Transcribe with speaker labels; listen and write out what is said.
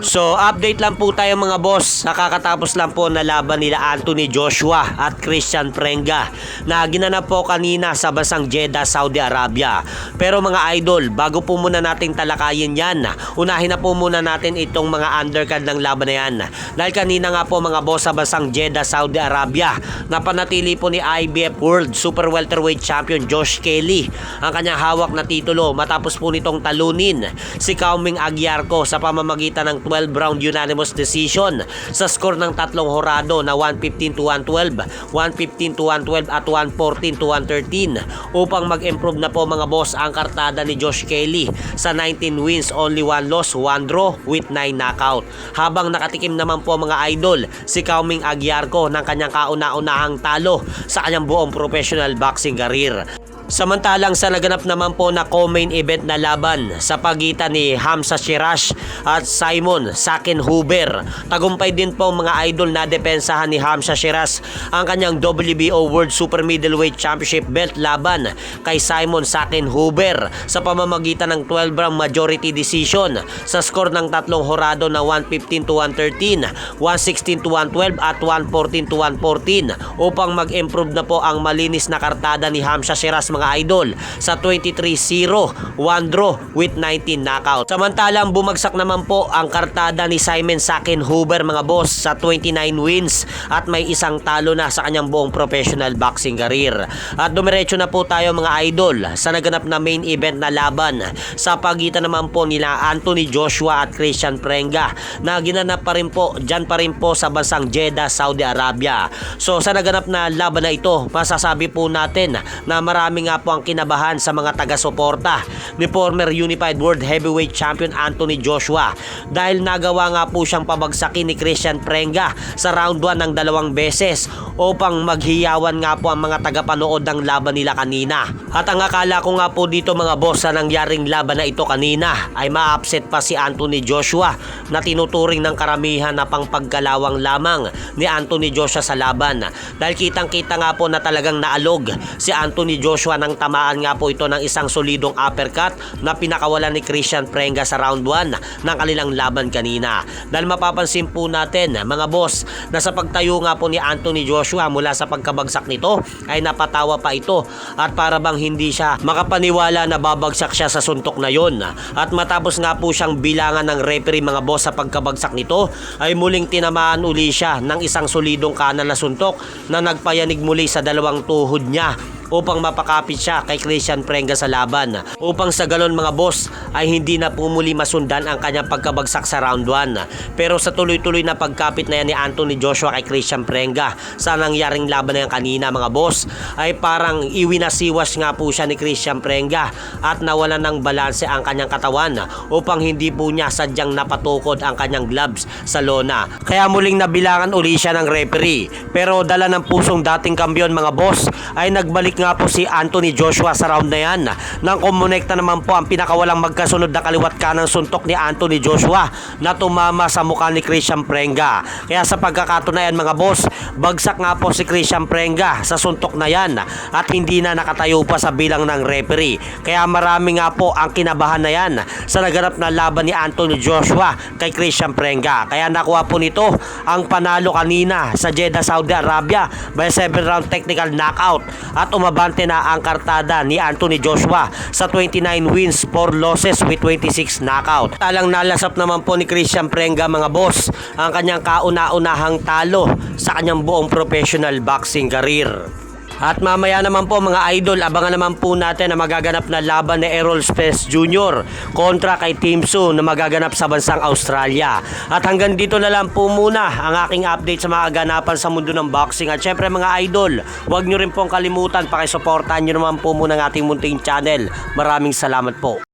Speaker 1: So update lang po tayo mga boss. Nakakatapos lang po na laban nila Anthony Joshua at Christian Prenga na ginanap po kanina sa bansang Jeddah, Saudi Arabia. Pero mga idol, bago po muna nating talakayin yan, unahin na po muna natin itong mga undercard ng laban na yan. Dahil kanina nga po mga boss sa bansang Jeddah, Saudi Arabia, napanatili po ni IBF World Super Welterweight Champion Josh Kelly ang kanyang hawak na titulo matapos po nitong talunin si Kauming Aguiarco sa pamamagitan ng 12-round unanimous decision sa score ng tatlong horado na 115-112, 115-112 at 114-113 upang mag-improve na po mga boss ang kartada ni Josh Kelly sa 19 wins, only 1 loss, 1 draw with 9 knockout. Habang nakatikim naman po mga idol si Kauming Aguiarco ng kanyang kauna-unahang talo sa kanyang buong professional boxing career. Samantalang sa naganap naman po na co-main event na laban sa pagitan ni Hamza Sheeraz at Simon Sakinhuber, tagumpay din po mga idol na depensahan ni Hamza Sheeraz ang kanyang WBO World Super Middleweight Championship belt laban kay Simon Sakinhuber sa pamamagitan ng 12-round majority decision sa score ng tatlong horado na 115-113, 116-112 at 114-114 upang mag-improve na po ang malinis na kartada ni Hamza Sheeraz mga idol sa 23-0, 1 draw with 19 knockout. Samantalang bumagsak naman po ang kartada ni Simon Sakinhuber mga boss sa 29 wins at may isang talo na sa kanyang buong professional boxing career. At dumiretso na po tayo mga idol sa naganap na main event na laban sa pagitan naman po nila Anthony Joshua at Christian Prenga na ginanap pa rin po dyan pa rin po sa bansang Jeddah, Saudi Arabia. So sa naganap na laban na ito, masasabi po natin na maraming nga po ang kinabahan sa mga taga-suporta ni former Unified World Heavyweight Champion Anthony Joshua dahil nagawa nga po siyang pabagsakin ni Christian Prenga sa round 1 ng 2 beses upang maghiyawan nga po ang mga tagapanood ng laban nila kanina. At ang akala ko nga po dito mga boss sa nangyaring laban na ito kanina ay ma-upset pa si Anthony Joshua na tinuturing ng karamihan na pangpagkalawang lamang ni Anthony Joshua sa laban dahil kitang-kita nga po na talagang naalog si Anthony Joshua nang tamaan nga po ito ng isang solidong uppercut na pinakawalan ni Christian Prenga sa round 1 ng kanilang laban kanina. Dahil mapapansin po natin mga boss na sa pagtayo nga po ni Anthony Joshua mula sa pagkabagsak nito ay napatawa pa ito at para bang hindi siya makapaniwala na babagsak siya sa suntok na yon. At matapos nga po siyang bilangan ng referee mga boss sa pagkabagsak nito ay muling tinamaan uli siya ng isang solidong kanan na suntok na nagpayanig muli sa dalawang tuhod niya upang mapakapit siya kay Christian Prenga sa laban. Upang sa galon mga boss ay hindi na pumuli masundan ang kanyang pagkabagsak sa round 1. Pero sa tuloy-tuloy na pagkapit na yan ni Anthony Joshua kay Christian Prenga sa nangyaring laban na yan kanina mga boss ay parang iwinasiwas nga po siya ni Christian Prenga at nawalan ng balanse ang kanyang katawan upang hindi po niya sadyang napatukod ang kanyang gloves sa lona. Kaya muling nabilangan uli siya ng referee. Pero dala ng pusong dating kampiyon mga boss ay nagbalik nga po si Anthony Joshua sa round na yan nang kumonekta naman po ang pinakawalang magkasunod na kaliwat kanang suntok ni Anthony Joshua na tumama sa mukha ni Christian Prenga. Kaya sa pagkakatunayan mga boss, bagsak nga po si Christian Prenga sa suntok na yan at hindi na nakatayo pa sa bilang ng referee. Kaya marami nga po ang kinabahan na yan sa naganap na laban ni Anthony Joshua kay Christian Prenga. Kaya nakuha po nito ang panalo kanina sa Jeddah, Saudi Arabia by 7-round technical knockout at umabante na ang kartada ni Anthony Joshua sa 29 wins, 4 losses with 26 knockout. Talang nalasap naman po ni Christian Prenga mga boss ang kanyang kauna-unahang talo sa kanyang buong professional boxing career. At mamaya naman po mga idol, abangan naman po natin na magaganap na laban ni Errol Spence Jr. kontra kay Tim Tszyu na magaganap sa bansang Australia. At hanggang dito na lang po muna ang aking update sa mga ganapan sa mundo ng boxing. At syempre mga idol, huwag nyo rin pong kalimutan, pakisuportahan nyo naman po muna ang ating munting channel. Maraming salamat po.